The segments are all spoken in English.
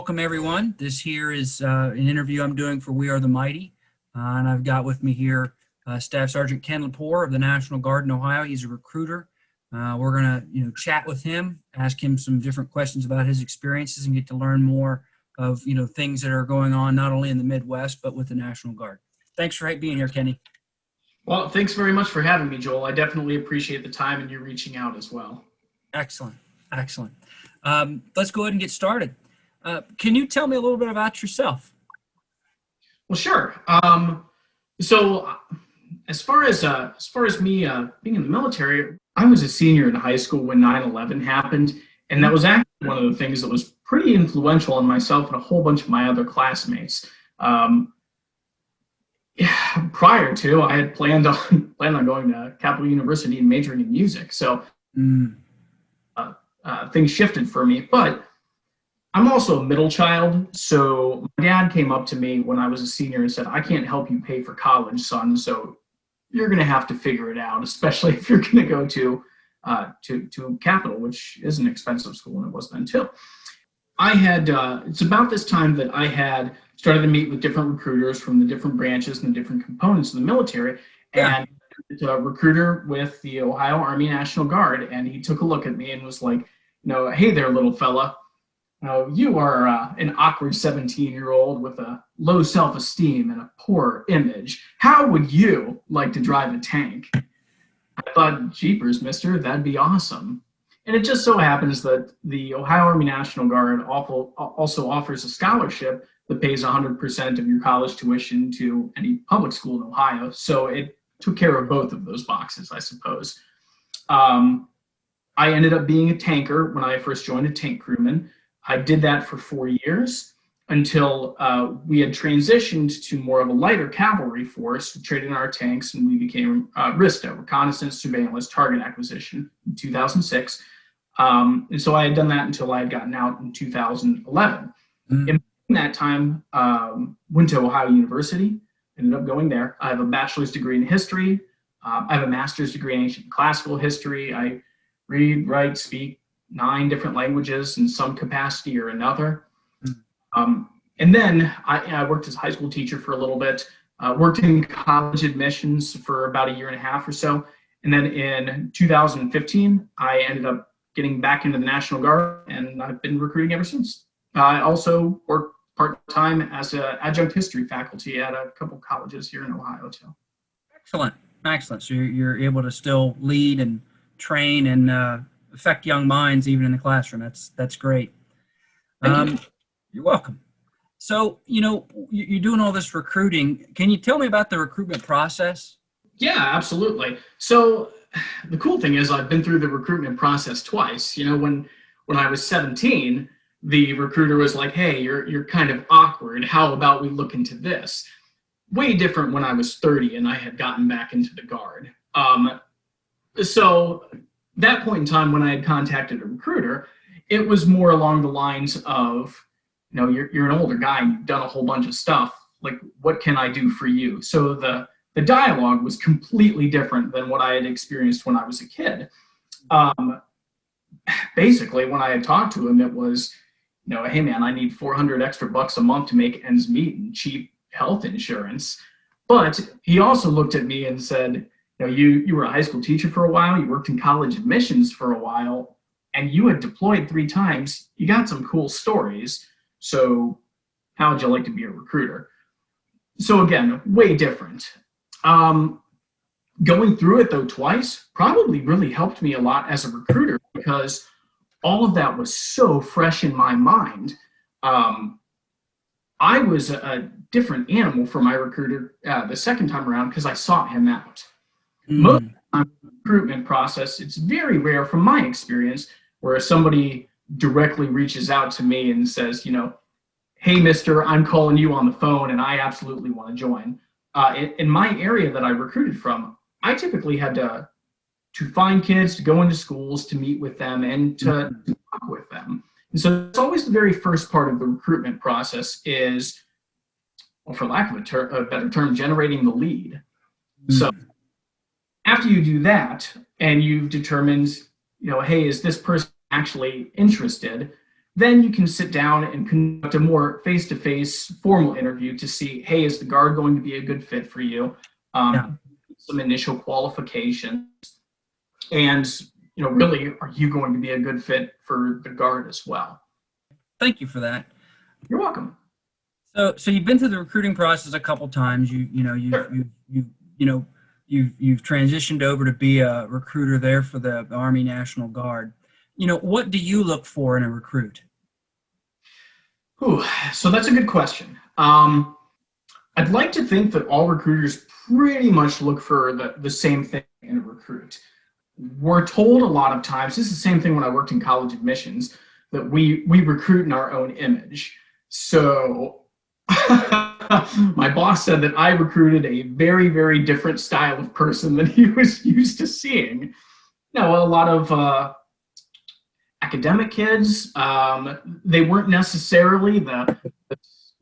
welcome everyone. This here is an interview I'm doing for We Are the Mighty. And I've got with me here Staff Sergeant Ken Lepore of the National Guard in Ohio. He's a recruiter. We're going to chat with him, ask him some different questions about his experiences and get to learn more of things that are going on not only in the Midwest but with the National Guard. Thanks for being here, Kenny. Well, thanks very much for having me, Joel. I definitely appreciate the time and you reaching out as well. Excellent. Excellent. Let's go ahead and get started. Can you tell me a little bit about yourself? Well, sure. So as far as me being in the military, I was a senior in high school when 9/11 happened, and that was actually one of the things that was pretty influential on myself and a whole bunch of my other classmates. Prior to, I had planned on going to Capital University and majoring in music, so things shifted for me. But I'm also a middle child, so my dad came up to me when I was a senior and said, "I can't help you pay for college, son, so you're going to have to figure it out, especially if you're going to go to Capital," which is an expensive school, and it was then too. It's about this time that I had started to meet with different recruiters from the different branches and the different components of the military, and it's a recruiter with the Ohio Army National Guard, and he took a look at me and was like, "Hey there, little fella. You are an awkward 17-year-old with a low self-esteem and a poor image. How would you like to drive a tank?" I thought, "Jeepers, mister, that'd be awesome." And it just so happens that the Ohio Army National Guard also offers a scholarship that pays 100% of your college tuition to any public school in Ohio. So it took care of both of those boxes, I suppose. I ended up being a tanker when I first joined, a tank crewman. I did that for 4 years until we had transitioned to more of a lighter cavalry force, to trade in our tanks, and we became RISTA, Reconnaissance, Surveillance, Target Acquisition, in 2006. And so I had done that until I had gotten out in 2011. In that time, went to Ohio University, ended up going there. I have a bachelor's degree in history. I have a master's degree in ancient classical history. I read, write, speak 9 different languages in some capacity or another. And then I worked as a high school teacher for a little bit, worked in college admissions for about 1.5 years or so. And then in 2015, I ended up getting back into the National Guard, and I've been recruiting ever since. I also work part-time as an adjunct history faculty at a couple colleges here in Ohio too. Excellent. Excellent. So you're able to still lead and train and affect young minds even in the classroom. That's great. You're welcome. So, you're doing all this recruiting. Can you tell me about the recruitment process? Yeah, absolutely. So the cool thing is I've been through the recruitment process twice. When I was 17, the recruiter was like, "Hey, you're kind of awkward. How about we look into this?" Way different when I was 30 and I had gotten back into the Guard. So that point in time when I had contacted a recruiter, it was more along the lines of, you're an older guy, you've done a whole bunch of stuff, like, what can I do for you? So the dialogue was completely different than what I had experienced when I was a kid. Basically, when I had talked to him, it was, "Hey man, I need $400 extra a month to make ends meet and cheap health insurance." But he also looked at me and said, you were a high school teacher for a while, you worked in college admissions for a while, and you had deployed 3 times. You got some cool stories. So how would you like to be a recruiter? So again, way different. Going through it though twice probably really helped me a lot as a recruiter, because all of that was so fresh in my mind. I was a different animal for my recruiter the second time around because I sought him out. Most of the time in the recruitment process, it's very rare from my experience where somebody directly reaches out to me and says, "Hey, mister, I'm calling you on the phone and I absolutely want to join." In my area that I recruited from, I typically had to find kids, to go into schools, to meet with them, and to talk with them. And so it's always the very first part of the recruitment process is, well, for lack of a better term, generating the lead. So after you do that and you've determined, hey, is this person actually interested? then you can sit down and conduct a more face-to-face formal interview to see, hey, is the guard going to be a good fit for you? Some initial qualifications, and really, are you going to be a good fit for the guard as well? Thank you for that. You're welcome. So you've been through the recruiting process a couple times. You've transitioned over to be a recruiter there for the Army National Guard. What do you look for in a recruit? So that's a good question. I'd like to think that all recruiters pretty much look for the same thing in a recruit. We're told a lot of times, this is the same thing when I worked in college admissions, that we recruit in our own image. So my boss said that I recruited a very, very different style of person than he was used to seeing. A lot of academic kids, they weren't necessarily the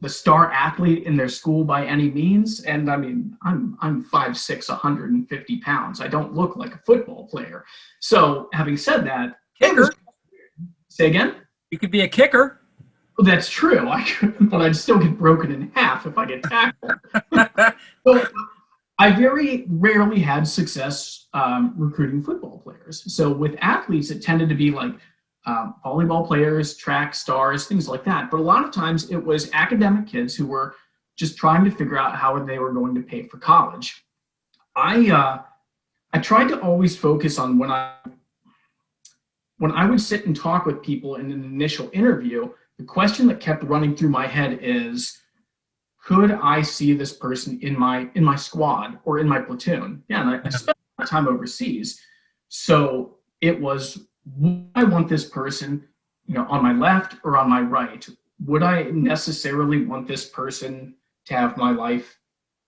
star athlete in their school by any means. And I mean, I'm 5'6", 150 pounds. I don't look like a football player. So having said that, Kicker. Say again? You could be a kicker. Well, that's true. But I'd still get broken in half if I get tackled. So I very rarely had success recruiting football players. So with athletes, it tended to be like volleyball players, track stars, things like that. But a lot of times it was academic kids who were just trying to figure out how they were going to pay for college. I tried to always focus on when I would sit and talk with people in an initial interview, the question that kept running through my head is, could I see this person in my squad or in my platoon? Yeah, and I spent a lot of time overseas. So it was, would I want this person, on my left or on my right? Would I necessarily want this person to have my life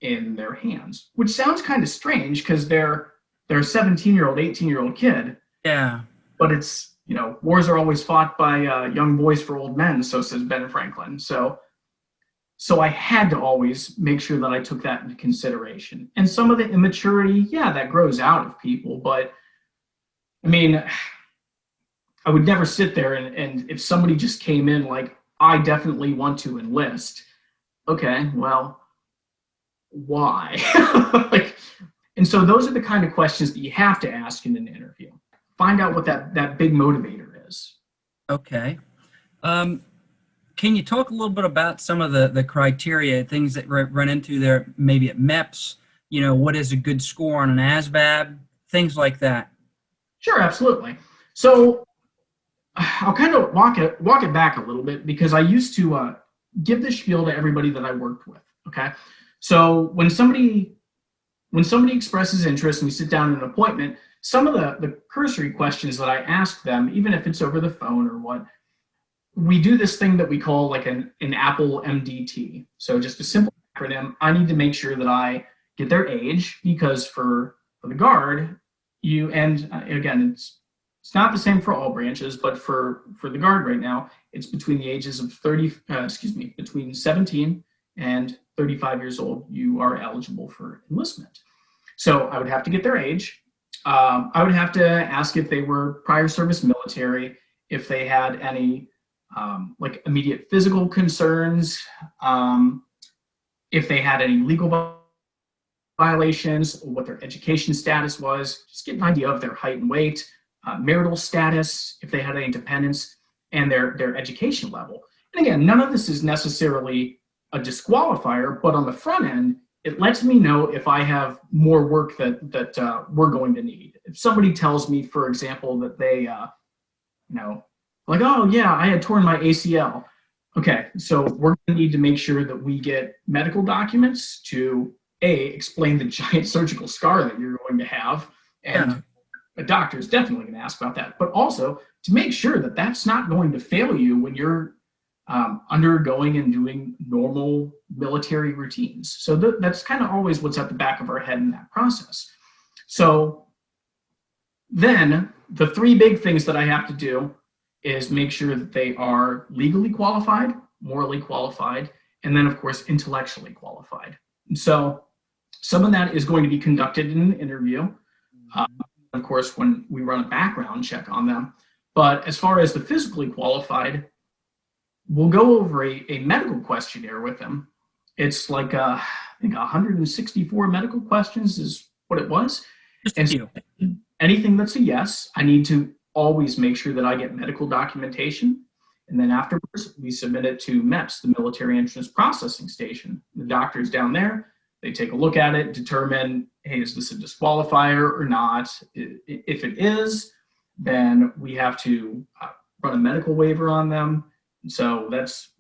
in their hands? Which sounds kind of strange because they're a 17-year-old, 18-year-old kid. Yeah. But it's, wars are always fought by young boys for old men, so says Ben Franklin. So I had to always make sure that I took that into consideration. And some of the immaturity, that grows out of people. But, I mean, I would never sit there and if somebody just came in like, I definitely want to enlist. Okay, well, why? And so those are the kind of questions that you have to ask in an interview. Find out what that big motivator is. Okay. Can you talk a little bit about some of the criteria, things that run into there, maybe at MEPS, what is a good score on an ASVAB, things like that? Sure, absolutely. So I'll kind of walk it back a little bit because I used to give this spiel to everybody that I worked with, okay? So when somebody expresses interest and we sit down in an appointment, some of the cursory questions that I ask them, even if it's over the phone or what, we do this thing that we call like an Apple MDT. So just a simple acronym. I need to make sure that I get their age because for the guard, again, it's not the same for all branches, but for the guard right now, it's between the ages of between 17 and 35 years old, you are eligible for enlistment. So I would have to get their age. I would have to ask if they were prior service military, if they had any like immediate physical concerns, if they had any legal violations, or what their education status was, just get an idea of their height and weight, marital status, if they had any dependents, and their education level. And again, none of this is necessarily a disqualifier, but on the front end, it lets me know if I have more work that we're going to need. If somebody tells me, for example, that they, like, oh yeah, I had torn my ACL. Okay, so we're going to need to make sure that we get medical documents to explain the giant surgical scar that you're going to have, and a doctor is definitely going to ask about that, but also to make sure that that's not going to fail you when you're undergoing and doing normal military routines. So that's kind of always what's at the back of our head in that process. So then the three big things that I have to do is make sure that they are legally qualified, morally qualified, and then of course intellectually qualified. And so some of that is going to be conducted in an interview, of course, when we run a background check on them. But as far as the physically qualified, we'll go over a medical questionnaire with them. It's like, I think 164 medical questions is what it was. Just a And few. anything that's a yes, I need to always make sure that I get medical documentation. And then afterwards, we submit it to MEPS, the Military Entrance Processing Station. The doctor's down there. They take a look at it, determine, hey, is this a disqualifier or not? If it is, then we have to run a medical waiver on them. So that's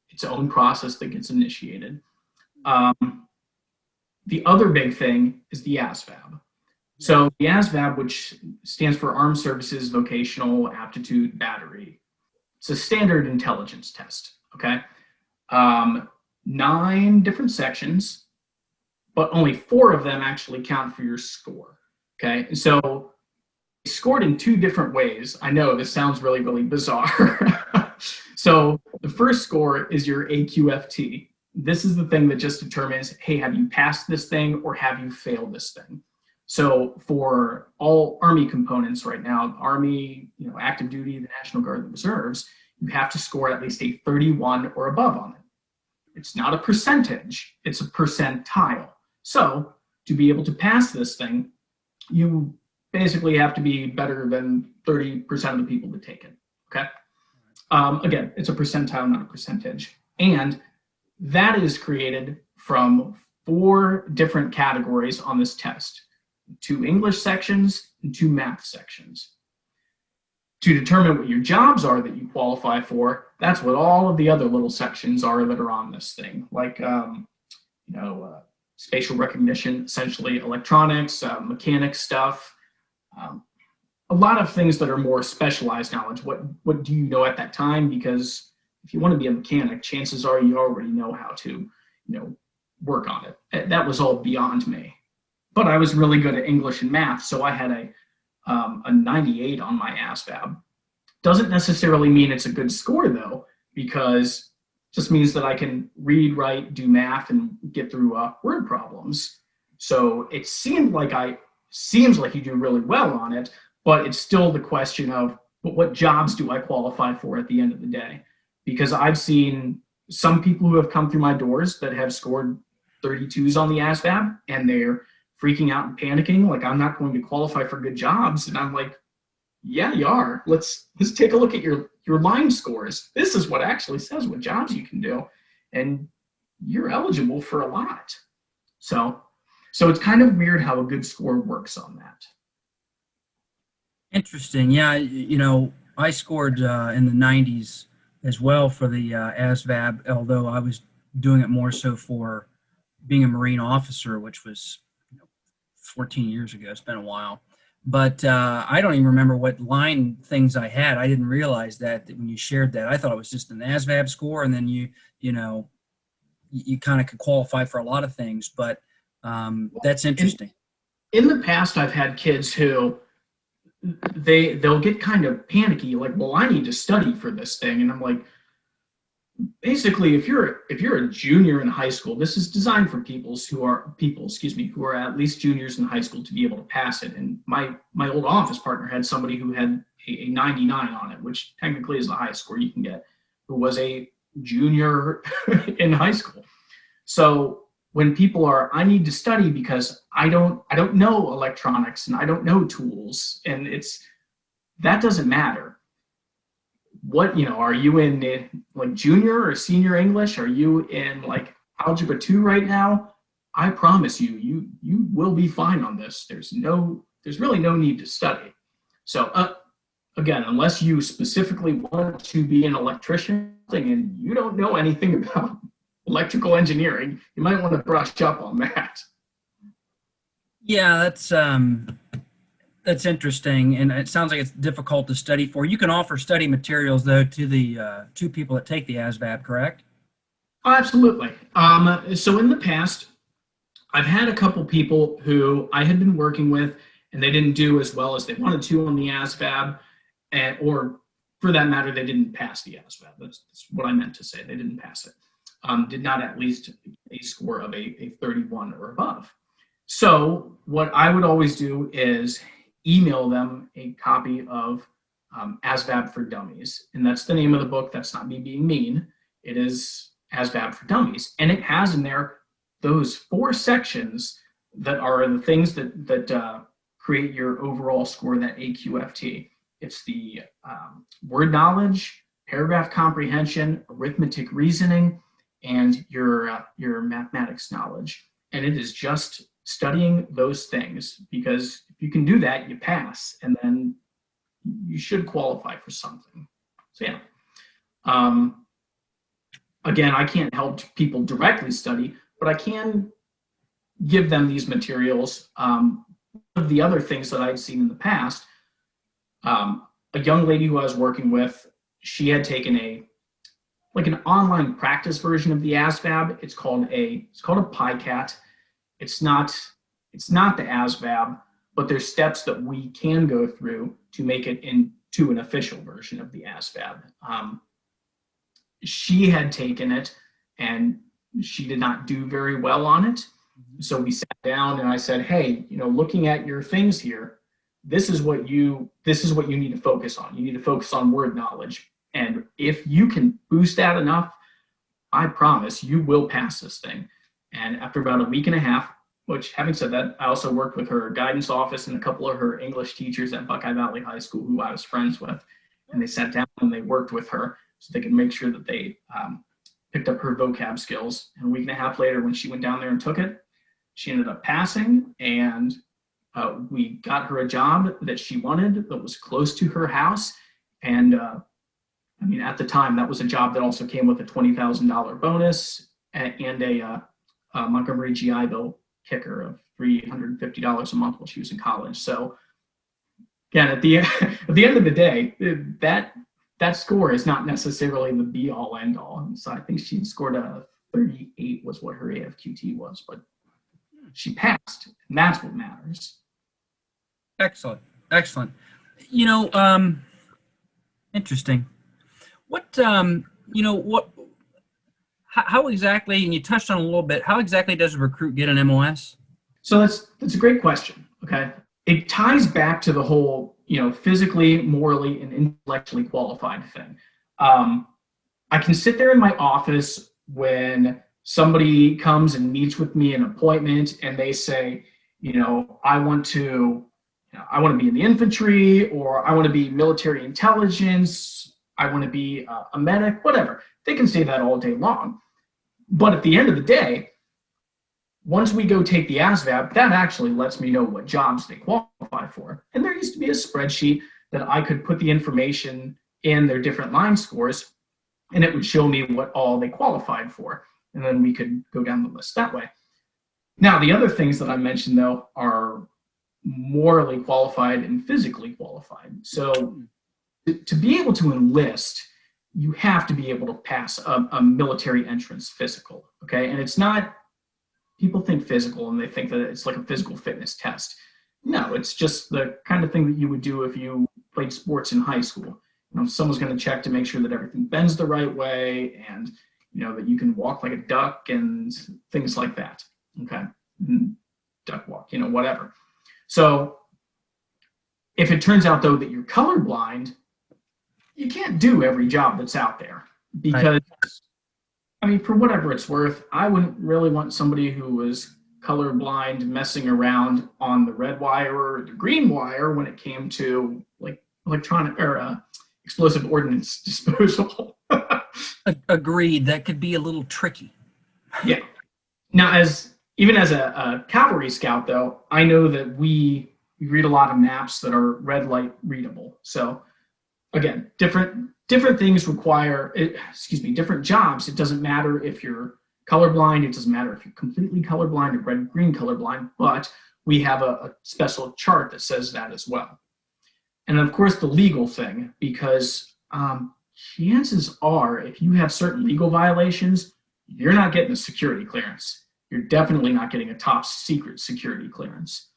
its own process that gets initiated. The other big thing is the ASVAB. So the ASVAB, which stands for Armed Services Vocational Aptitude Battery, it's a standard intelligence test, okay? 9 different sections, but only 4 of them actually count for your score, okay? So it's scored in 2 different ways. I know this sounds really, really bizarre. So the first score is your AQFT. This is the thing that just determines, hey, have you passed this thing or have you failed this thing? So for all Army components right now, Army, active duty, the National Guard, the Reserves, you have to score at least a 31 or above on it. It's not a percentage, it's a percentile. So to be able to pass this thing, you basically have to be better than 30% of the people that take it, okay? Again, it's a percentile, not a percentage. And that is created from 4 different categories on this test. 2 English sections and 2 math sections. To determine what your jobs are that you qualify for, that's what all of the other little sections are that are on this thing, like spatial recognition, essentially electronics, mechanic stuff, a lot of things that are more specialized knowledge. What do you know at that time? Because if you want to be a mechanic, chances are you already know how to, work on it. That was all beyond me. But I was really good at English and math, so I had a 98 on my ASVAB. Doesn't necessarily mean it's a good score though, because it just means that I can read, write, do math, and get through word problems. So it seems like you do really well on it, but it's still the question of what jobs do I qualify for at the end of the day? Because I've seen some people who have come through my doors that have scored 32s on the ASVAB, and they're freaking out and panicking, like, I'm not going to qualify for good jobs. And I'm like, yeah, you are. Let's take a look at your line scores. This is what actually says what jobs you can do, and you're eligible for a lot. So it's kind of weird how a good score works on that. Interesting. Yeah, I scored in the 90s as well for the ASVAB, although I was doing it more so for being a Marine officer, which was 14 years ago. It's been a while. But I don't even remember what line things I had. I didn't realize that when you shared that. I thought it was just an ASVAB score, and then you kind of could qualify for a lot of things. But that's interesting. In the past, I've had kids who they'll get kind of panicky, like, well, I need to study for this thing. And I'm like, basically, if you're a junior in high school, this is designed for people who are at least juniors in high school to be able to pass it. And my old office partner had somebody who had a 99 on it, which technically is the highest score you can get, who was a junior in high school. So when people are, I need to study because I don't know electronics and I don't know tools, and that doesn't matter. What, are you in like junior or senior English? Are you in like algebra 2 right now? I promise you will be fine on this. There's really no need to study. So again, unless you specifically want to be an electrician and you don't know anything about electrical engineering, you might want to brush up on that. Yeah, that's interesting, and it sounds like it's difficult to study for. You can offer study materials, though, to the 2 people that take the ASVAB, correct? Oh, absolutely. So in the past, I've had a couple people who I had been working with, and they didn't do as well as they wanted to on the ASVAB, or for that matter, they didn't pass the ASVAB. That's what I meant to say. They didn't pass it. Did not at least a score of a 31 or above. So what I would always do is email them a copy of ASVAB for Dummies. And that's the name of the book. That's not me being mean. It is ASVAB for Dummies. And it has in there those 4 sections that are the things that create your overall score, that AQFT. It's the word knowledge, paragraph comprehension, arithmetic reasoning, and your mathematics knowledge. And it is just studying those things, because if you can do that, you pass, and then you should qualify for something. So yeah. Again, I can't help people directly study, but I can give them these materials. One of the other things that I've seen in the past, a young lady who I was working with, she had taken an online practice version of the ASVAB. It's called a PICAT. It's not the ASVAB, but there's steps that we can go through to make it into an official version of the ASVAB. She had taken it and she did not do very well on it. So we sat down and I said, hey, looking at your things here, this is what you need to focus on. You need to focus on word knowledge. And if you can boost that enough, I promise you will pass this thing. And after about a week and a half, which, having said that, I also worked with her guidance office and a couple of her English teachers at Buckeye Valley High School who I was friends with. And they sat down and they worked with her so they could make sure that they picked up her vocab skills. And a week and a half later, when she went down there and took it, she ended up passing, and we got her a job that she wanted that was close to her house. And at the time, that was a job that also came with a $20,000 bonus and a Montgomery GI Bill kicker of $350 a month while she was in college. So again, at the end of the day, that score is not necessarily the be all end all. So I think she scored a 38 was what her AFQT was, but she passed, and that's what matters. Excellent. Interesting. How exactly, and you touched on a little bit, how exactly does a recruit get an MOS? So that's a great question. Okay. It ties back to the whole, physically, morally, and intellectually qualified thing. I can sit there in my office when somebody comes and meets with me an appointment and they say, I want to be in the infantry, or I want to be military intelligence, I want to be a medic, whatever. They can say that all day long. But at the end of the day, once we go take the ASVAB, that actually lets me know what jobs they qualify for. And there used to be a spreadsheet that I could put the information in their different line scores, and it would show me what all they qualified for. And then we could go down the list that way. Now, the other things that I mentioned, though, are morally qualified and physically qualified. So to be able to enlist, you have to be able to pass a military entrance physical, okay? And it's not, people think physical and they think that it's like a physical fitness test. No, it's just the kind of thing that you would do if you played sports in high school. Someone's going to check to make sure that everything bends the right way, and that you can walk like a duck and things like that, okay? Duck walk, whatever. So if it turns out, though, that you're colorblind, you can't do every job that's out there, because, right. For whatever it's worth, I wouldn't really want somebody who was colorblind messing around on the red wire or the green wire when it came to like electronic or explosive ordnance disposal. Agreed. That could be a little tricky. Yeah. Now, even as a cavalry scout, though, I know that we read a lot of maps that are red light readable. So again, different things require, different jobs. It doesn't matter if you're colorblind. It doesn't matter if you're completely colorblind or red-green colorblind, but we have a special chart that says that as well. And of course, the legal thing, because chances are, if you have certain legal violations, you're not getting a security clearance. You're definitely not getting a top secret security clearance.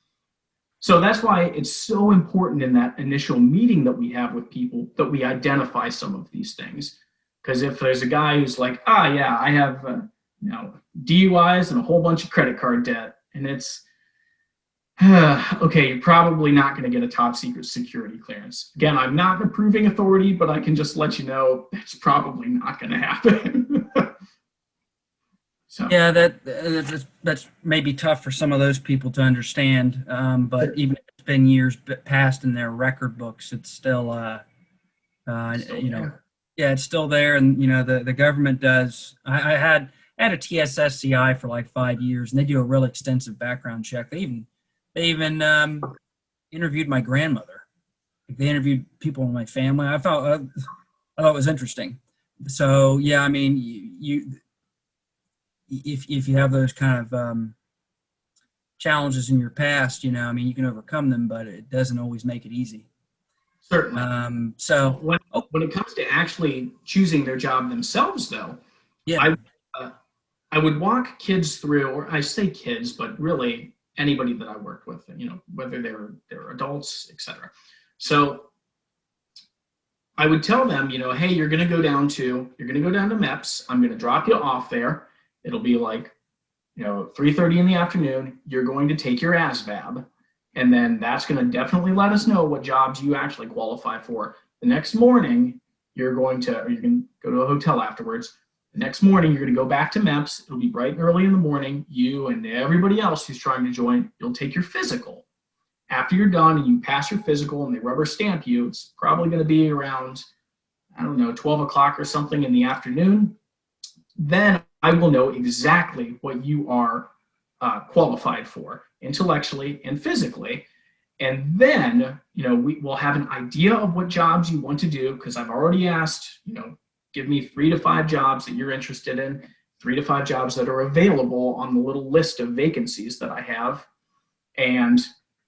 So that's why it's so important in that initial meeting that we have with people that we identify some of these things. Because if there's a guy who's like, I have DUIs and a whole bunch of credit card debt, and it's, Okay, you're probably not going to get a top secret security clearance. Again, I'm not an approving authority, but I can just let you know it's probably not going to happen. So, Yeah, that's maybe tough for some of those people to understand. But even if it's been years past in their record books, it's still, still you know, there. yeah, it's still there. And, you know, the government does. I had a TSSCI for like 5 years, and they do a real extensive background check. They even interviewed my grandmother. They interviewed people in my family. I thought it was interesting. So yeah, I mean, you if you have those kind of challenges in your past, you know, I mean, you can overcome them, but it doesn't always make it easy. Certainly. So, When, oh, when it comes to actually choosing their job themselves, though, yeah, I uh, I would walk kids through, or I say kids, but really anybody that I worked with, you know, whether they're adults, etc. So I would tell them, you know, hey, you're gonna go down to MEPS. I'm gonna drop you off there. It'll be like, you know, 3:30 in the afternoon. You're going to take your ASVAB, and then that's gonna definitely let us know what jobs you actually qualify for. The next morning, you're going to, or you can go to a hotel afterwards. The next morning, you're gonna go back to MEPS. It'll be bright and early in the morning. You and everybody else who's trying to join, you'll take your physical. After you're done and you pass your physical and they rubber stamp you, it's probably going to be around, I don't know, 12 o'clock or something in the afternoon. Then I will know exactly what you are qualified for intellectually and physically. And then, you know, we will have an idea of what jobs you want to do, because I've already asked, you know, give me 3 to 5 jobs that you're interested in, 3 to 5 jobs that are available on the little list of vacancies that I have. And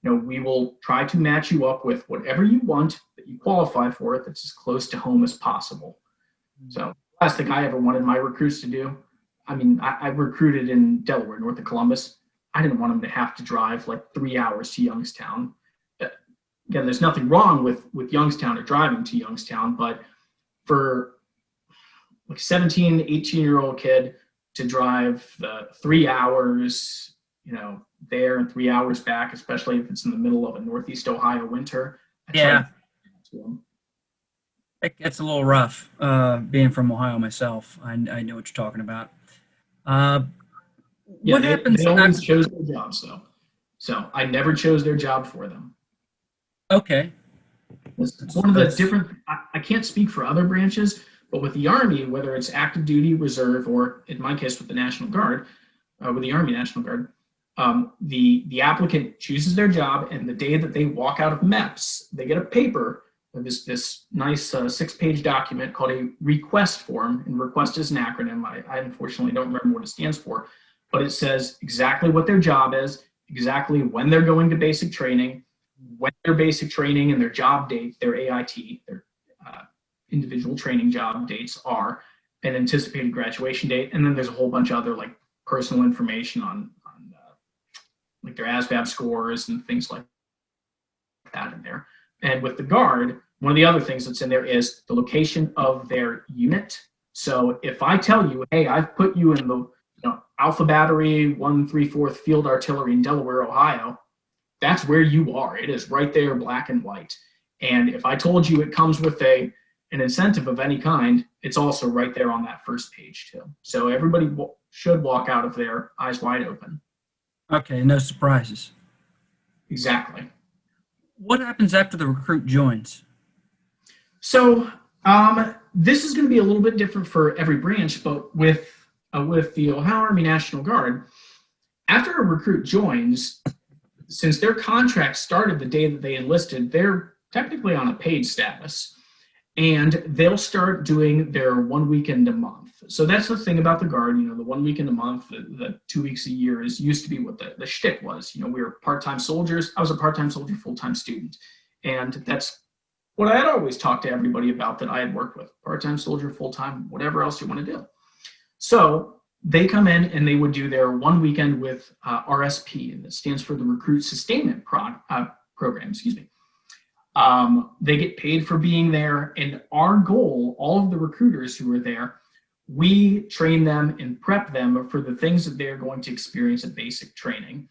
you know, we will try to match you up with whatever you want that you qualify for that's as close to home as possible. So last thing I ever wanted my recruits to do, I mean, I recruited in Delaware, north of Columbus. I didn't want them to have to drive like 3 hours to Youngstown. Again, there's nothing wrong with Youngstown or driving to Youngstown, but for like 17, 18-year-old kid to drive the 3 hours, you know, there and 3 hours back, especially if it's in the middle of a Northeast Ohio winter. I tried yeah, to them. it's a little rough. Being from Ohio myself, I know what you're talking about. Uh, Yeah, what they happens always after? chose their jobs though. So I never chose their job for them. Okay, It's one of the different, I can't speak for other branches, but with the Army, whether it's active duty, reserve, or in my case with the National Guard, with the Army National Guard, the applicant chooses their job, and the day that they walk out of MEPS, they get a paper, this nice 6-page document called a request form, and request is an acronym. I unfortunately don't remember what it stands for, but it says exactly what their job is, exactly when they're going to basic training, when their basic training and their job date, their AIT, their individual training job dates are, an anticipated graduation date, and then there's a whole bunch of other like personal information on like their ASVAB scores and things like that in there. And with the Guard, one of the other things that's in there is the location of their unit. So if I tell you, hey, I've put you in the Alpha Battery 134th Field Artillery in Delaware, Ohio, that's where you are. It is right there, black and white. And if I told you it comes with an incentive of any kind, it's also right there on that first page too. So everybody should walk out of there eyes wide open. Okay, no surprises. Exactly. What happens after the recruit joins? So this is going to be a little bit different for every branch, but with the Ohio Army National Guard, after a recruit joins, since their contract started the day that they enlisted, they're technically on a paid status, and they'll start doing their 1 weekend a month. So that's the thing about the Guard, you know, the 1 weekend a month, the 2 weeks a year used to be what the shtick was. You know, we were part-time soldiers. I was a part-time soldier, full-time student. And that's what I had always talked to everybody about that I had worked with, part-time soldier, full-time, whatever else you want to do. So they come in and they would do their 1 weekend with RSP, and that stands for the Recruit Sustainment Program, excuse me. They get paid for being there, and our goal, all of the recruiters who are there, we train them and prep them for the things that they're going to experience at basic training.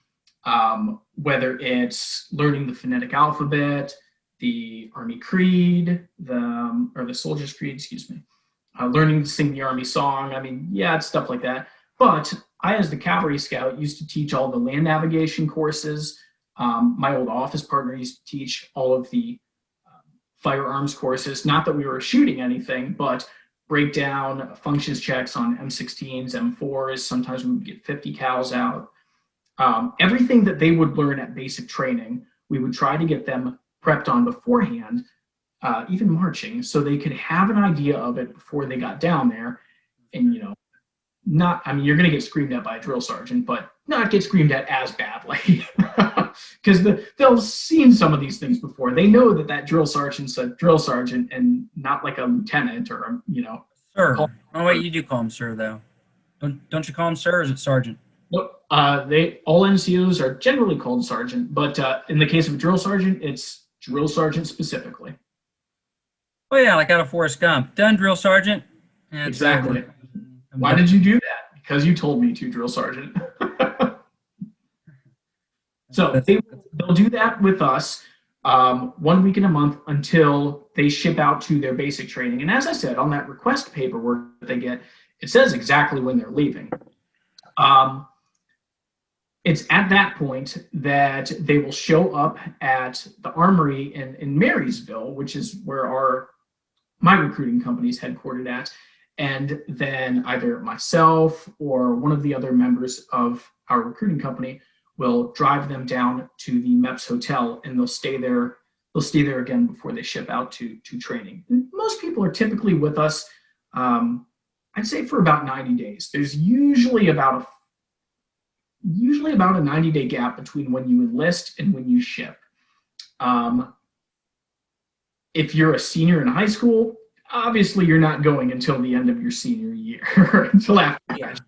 whether it's learning the phonetic alphabet, the Army Creed, or the Soldier's Creed, excuse me, learning to sing the Army song. I mean, yeah, it's stuff like that. But I, as the cavalry scout, used to teach all the land navigation courses. My old office partner used to teach all of the firearms courses. Not that we were shooting anything, but breakdown, functions checks on M16s, M4s. Sometimes we would get 50 cals out. Everything that they would learn at basic training, we would try to get them prepped on beforehand, even marching, so they could have an idea of it before they got down there. And, I mean, you're going to get screamed at by a drill sergeant, but not get screamed at as badly. Because they'll seen some of these things before. They know that drill sergeant's a drill sergeant and not like a lieutenant or, Sir. Oh, wait, you do call him sir, though. Don't you call him sir, or is it sergeant? Nope. All NCOs are generally called sergeant, but in the case of a drill sergeant, it's drill sergeant specifically. Oh, yeah, like out of Forrest Gump. Done, drill sergeant. And exactly. Why did you do that? Because you told me to, drill sergeant. So they'll do that with us 1 week in a month until they ship out to their basic training. And as I said, on that request paperwork that they get, it says exactly when they're leaving. It's at that point that they will show up at the armory in Marysville, which is where my recruiting company is headquartered at. And then either myself or one of the other members of our recruiting company will drive them down to the MEPS hotel, and they'll stay there. They'll stay there again before they ship out to training. And most people are typically with us, I'd say, for about 90 days. There's usually about a 90-day gap between when you enlist and when you ship. If you're a senior in high school, obviously you're not going until the end of your senior year, until after that.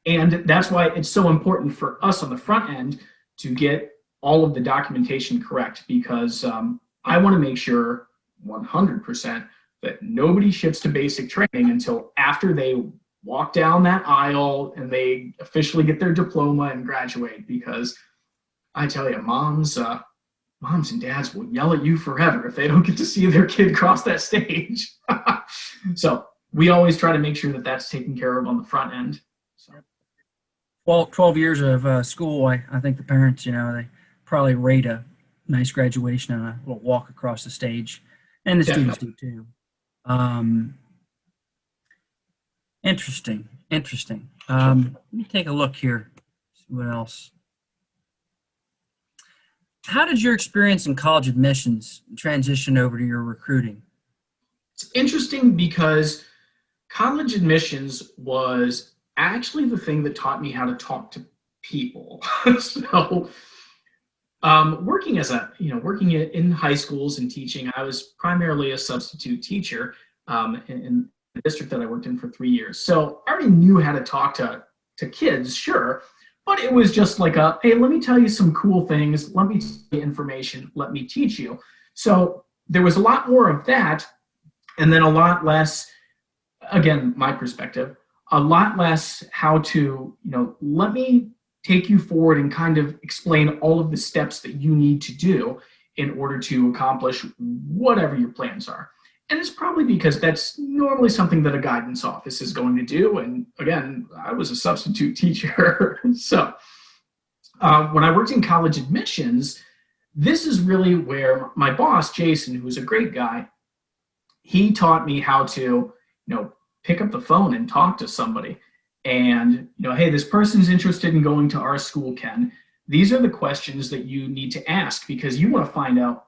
And that's why it's so important for us on the front end to get all of the documentation correct, because I want to make sure 100% that nobody ships to basic training until after they walk down that aisle and they officially get their diploma and graduate. Because I tell you, moms and dads will yell at you forever if they don't get to see their kid cross that stage. So we always try to make sure that that's taken care of on the front end. So. Well, 12 years of school, I think the parents, they probably rate a nice graduation and a little walk across the stage. And the students do too. Interesting. Let me take a look here. See what else. How did your experience in college admissions transition over to your recruiting? It's interesting because college admissions was actually the thing that taught me how to talk to people. So working in high schools and teaching, I was primarily a substitute teacher in the district that I worked in for 3 years. So I already knew how to talk to kids, sure, but it was just like hey, let me tell you some cool things. Let me tell you information. Let me teach you. So there was a lot more of that, and then a lot less, again, my perspective, a lot less how to, let me take you forward and kind of explain all of the steps that you need to do in order to accomplish whatever your plans are. And it's probably because that's normally something that a guidance office is going to do. And again, I was a substitute teacher. So when I worked in college admissions, this is really where my boss, Jason, who was a great guy, he taught me how to, pick up the phone and talk to somebody. And, hey, this person's interested in going to our school, Ken. These are the questions that you need to ask, because you want to find out,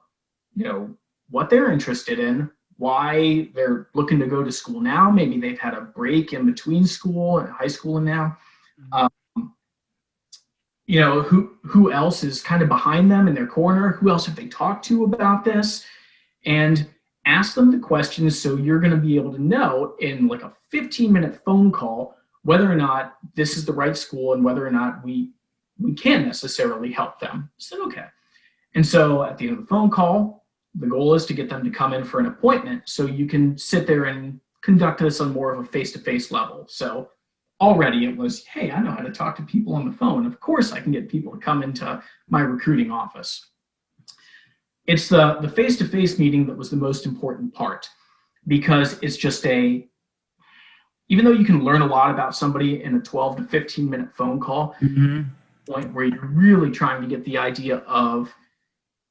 what they're interested in, why they're looking to go to school now. Maybe they've had a break in between school and high school and now. Who else is kind of behind them in their corner? Who else have they talked to about this? And ask them the questions so you're going to be able to know in like a 15-minute phone call whether or not this is the right school and whether or not we can necessarily help them. I said, okay. And so at the end of the phone call, the goal is to get them to come in for an appointment so you can sit there and conduct this on more of a face-to-face level. So already it was, hey, I know how to talk to people on the phone. Of course I can get people to come into my recruiting office. It's the face-to-face meeting that was the most important part, because it's just even though you can learn a lot about somebody in a 12 to 15 minute phone call, point where you're really trying to get the idea of,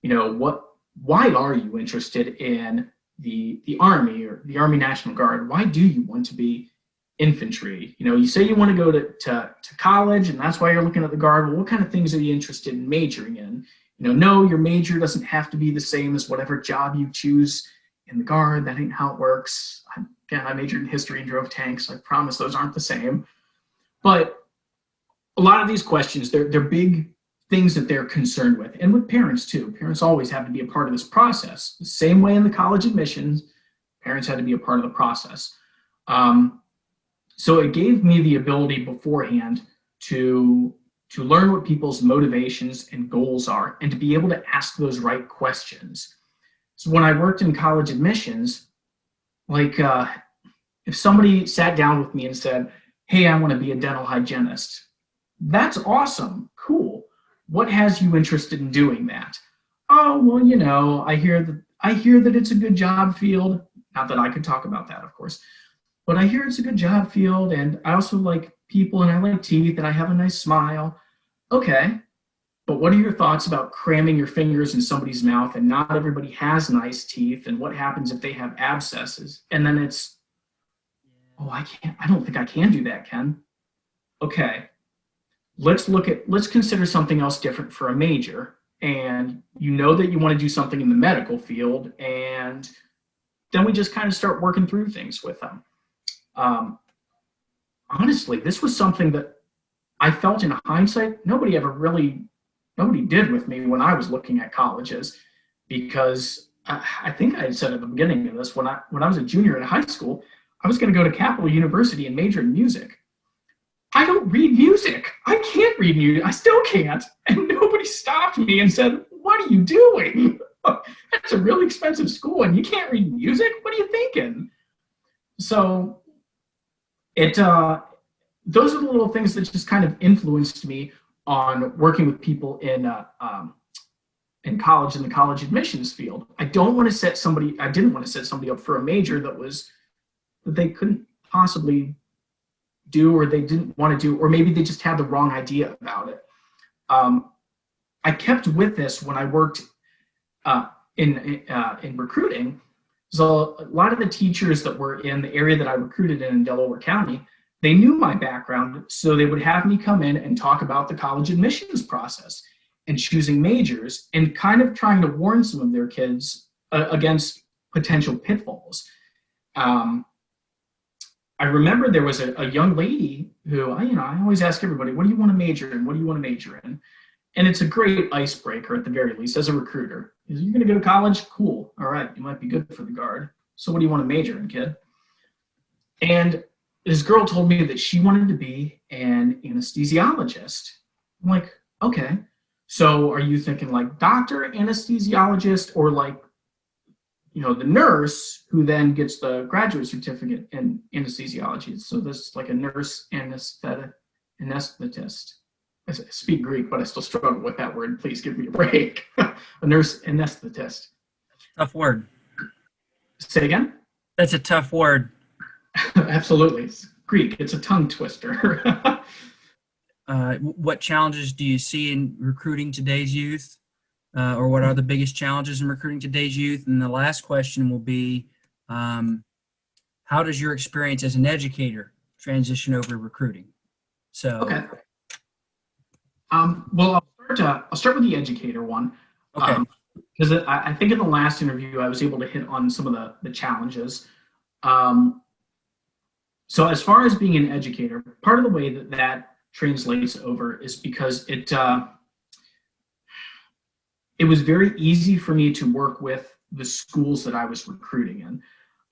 why are you interested in the Army or the Army National Guard? Why do you want to be infantry? You say you want to go to college and that's why you're looking at the Guard. Well, what kind of things are you interested in majoring in? No, your major doesn't have to be the same as whatever job you choose in the Guard. That ain't how it works. I majored in history and drove tanks. I promise those aren't the same. But a lot of these questions, they're big things that they're concerned with. And with parents too. Parents always have to be a part of this process. The same way in the college admissions, parents had to be a part of the process. So it gave me the ability beforehand to learn what people's motivations and goals are and to be able to ask those right questions. So when I worked in college admissions, if somebody sat down with me and said, hey, I want to be a dental hygienist, that's awesome, cool. What has you interested in doing that? Oh, well, I hear that it's a good job field. Not that I could talk about that, of course, but I hear it's a good job field, and I also like people, and I like teeth, and I have a nice smile. Okay, but what are your thoughts about cramming your fingers in somebody's mouth, and not everybody has nice teeth, and what happens if they have abscesses? And then it's, I don't think I can do that, Ken. Okay, let's consider something else different for a major. And that you want to do something in the medical field, and then we just kind of start working through things with them. Honestly, this was something that I felt in hindsight, nobody did with me when I was looking at colleges, because I think I had said at the beginning of this, when I was a junior in high school, I was going to go to Capital University and major in music. I don't read music. I can't read music. I still can't. And nobody stopped me and said, what are you doing? That's a really expensive school and you can't read music? What are you thinking? So those are the little things that just kind of influenced me on working with people in college, in the college admissions field. I didn't want to set somebody up for a major that they couldn't possibly do, or they didn't want to do, or maybe they just had the wrong idea about it. I kept with this when I worked in recruiting. So a lot of the teachers that were in the area that I recruited in Delaware County, they knew my background, so they would have me come in and talk about the college admissions process and choosing majors and kind of trying to warn some of their kids against potential pitfalls. I remember there was a young lady who, I always ask everybody, what do you want to major in? What do you want to major in? And it's a great icebreaker at the very least as a recruiter. You're going to go to college? Cool. All right. You might be good for the Guard. So what do you want to major in, kid? And this girl told me that she wanted to be an anesthesiologist. I'm like, okay. So are you thinking like doctor, anesthesiologist, or like, the nurse who then gets the graduate certificate in anesthesiology? So this is like a nurse anesthetist. I speak Greek, but I still struggle with that word. Please give me a break. A nurse anesthetist. Tough word. Say again? That's a tough word. Absolutely. It's Greek. It's a tongue twister. What challenges do you see in recruiting today's youth? Or what are the biggest challenges in recruiting today's youth? And the last question will be, how does your experience as an educator transition over to recruiting? So, okay. Well, I'll start with the educator one. Okay. Because I think in the last interview, I was able to hit on some of the challenges. So as far as being an educator, part of the way that translates over is because it was very easy for me to work with the schools that I was recruiting in.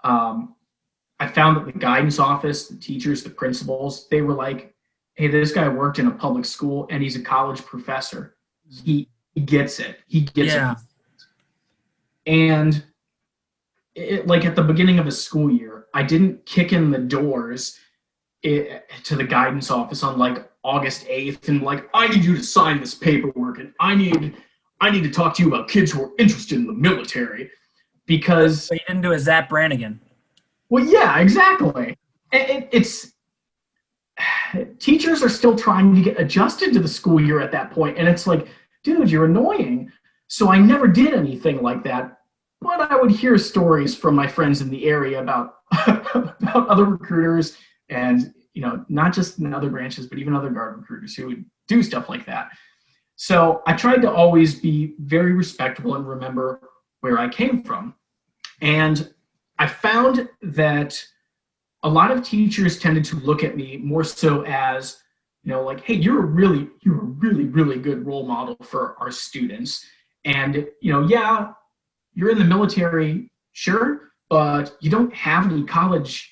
I found that the guidance office, the teachers, the principals, they were like, hey, this guy worked in a public school and he's a college professor. He gets it. He gets it. And like at the beginning of a school year, I didn't kick in the doors to the guidance office on like August 8th and like, I need you to sign this paperwork and I need to talk to you about kids who are interested in the military because. So you didn't do a Zap Brannigan. Well, yeah, exactly. It's teachers are still trying to get adjusted to the school year at that point, and it's like, dude, you're annoying. So I never did anything like that, but I would hear stories from my friends in the area about about other recruiters, and not just in other branches, but even other Guard recruiters who would do stuff like that. So I tried to always be very respectful and remember where I came from, and I found that a lot of teachers tended to look at me more so as, like, hey, you're a really, really good role model for our students. And, yeah, you're in the military, sure, but you don't have any college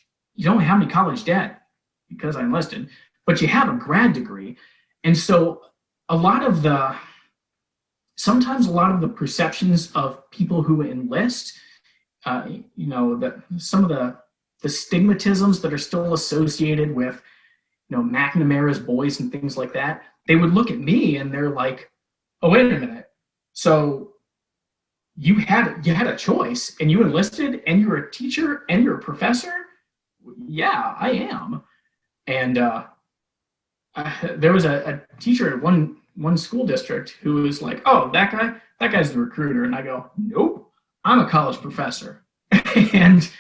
debt because I enlisted, but you have a grad degree. And so sometimes a lot of the perceptions of people who enlist, that some of the stigmatisms that are still associated with, McNamara's boys and things like that, they would look at me and they're like, oh, wait a minute. So you had a choice and you enlisted and you're a teacher and you're a professor? Yeah, I am. And there was a teacher at one school district who was like, oh, that guy's the recruiter. And I go, nope, I'm a college professor. And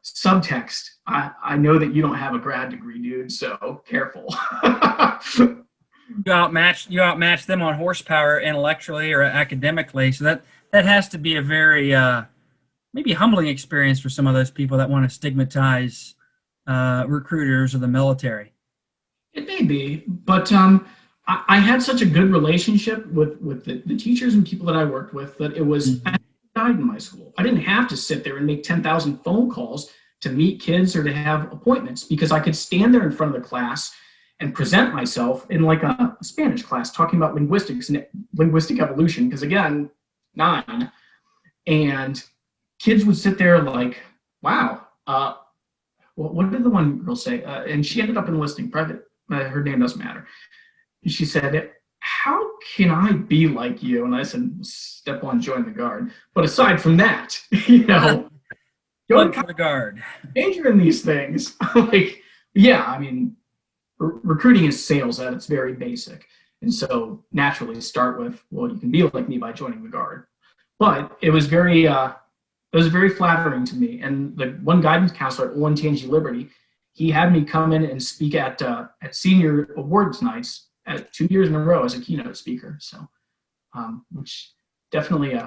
subtext, I know that you don't have a grad degree, dude, so careful. You outmatch them on horsepower intellectually or academically. So that has to be a very maybe humbling experience for some of those people that want to stigmatize recruiters or the military. It may be, but I had such a good relationship with the teachers and people that I worked with that it was in my school. I didn't have to sit there and make 10,000 phone calls to meet kids or to have appointments because I could stand there in front of the class and present myself in like a Spanish class talking about linguistics and linguistic evolution, because again, 9, and kids would sit there like, wow, what did the one girl say? And she ended up enlisting private. Her name doesn't matter. And she said, how can I be like you? And I said, step 1, join the Guard. But aside from that, Go for the Guard. Major in these things. Like, yeah, I mean, recruiting is sales at its very basic. And so naturally start with, well, you can be like me by joining the Guard. But it was very flattering to me. And the one guidance counselor at One Tangy Liberty, he had me come in and speak at senior awards nights at 2 years in a row as a keynote speaker. So, which definitely,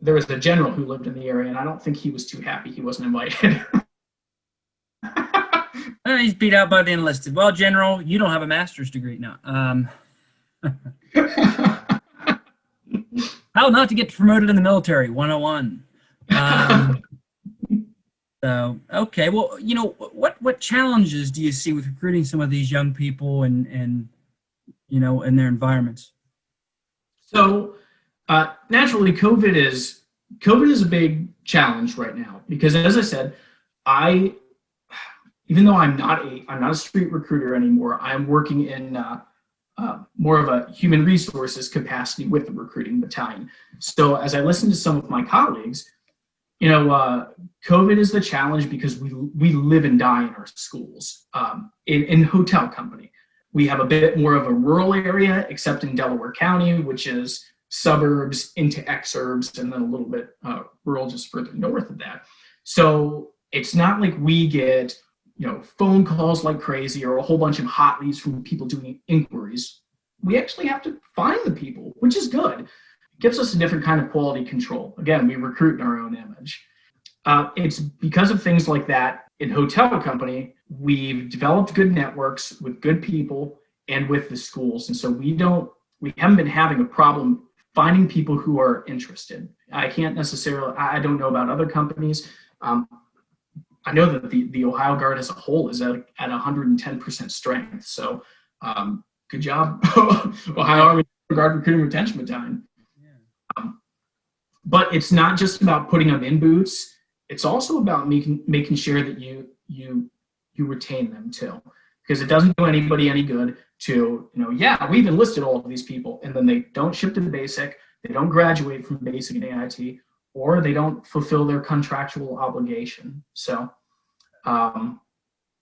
there was a general who lived in the area, and I don't think he was too happy he wasn't invited. He's beat out by the enlisted. Well, General, you don't have a master's degree now. How not to get promoted in the military, 101. So, okay, well, what challenges do you see with recruiting some of these young people and in their environments? So, naturally, COVID is a big challenge right now because, as I said, even though I'm not a street recruiter anymore, I'm working in more of a human resources capacity with the recruiting battalion. So, as I listen to some of my colleagues, COVID is the challenge because we live and die in our schools. In hotel company, we have a bit more of a rural area, except in Delaware County, which is suburbs into exurbs, and then a little bit rural just further north of that. So it's not like we get phone calls like crazy or a whole bunch of hot leads from people doing inquiries. We actually have to find the people, which is good. It gives us a different kind of quality control. Again, we recruit in our own image. It's because of things like that in hotel company, we've developed good networks with good people and with the schools. And so we haven't been having a problem finding people who are interested. I don't know about other companies. I know that the Ohio Guard as a whole is at 110% strength. So good job, Ohio Army Guard Recruiting Retention Battalion. Yeah. But it's not just about putting them in boots. It's also about making sure that you you retain them too. Because it doesn't do anybody any good to, yeah, we've enlisted all of these people, and then they don't ship to the basic, they don't graduate from basic and AIT, or they don't fulfill their contractual obligation. So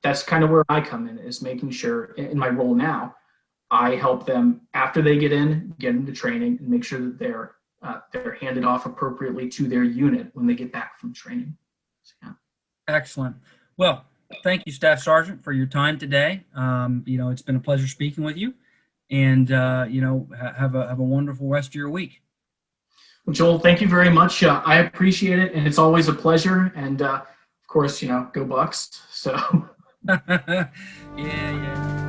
that's kind of where I come in, is making sure, in my role now, I help them after they get into training, and make sure that they're handed off appropriately to their unit when they get back from training. So, yeah. Excellent. Well, thank you, Staff Sergeant, for your time today. It's been a pleasure speaking with you, and have a wonderful rest of your week. Well, Joel, thank you very much. I appreciate it, and it's always a pleasure. And of course, go Bucks. So. Yeah.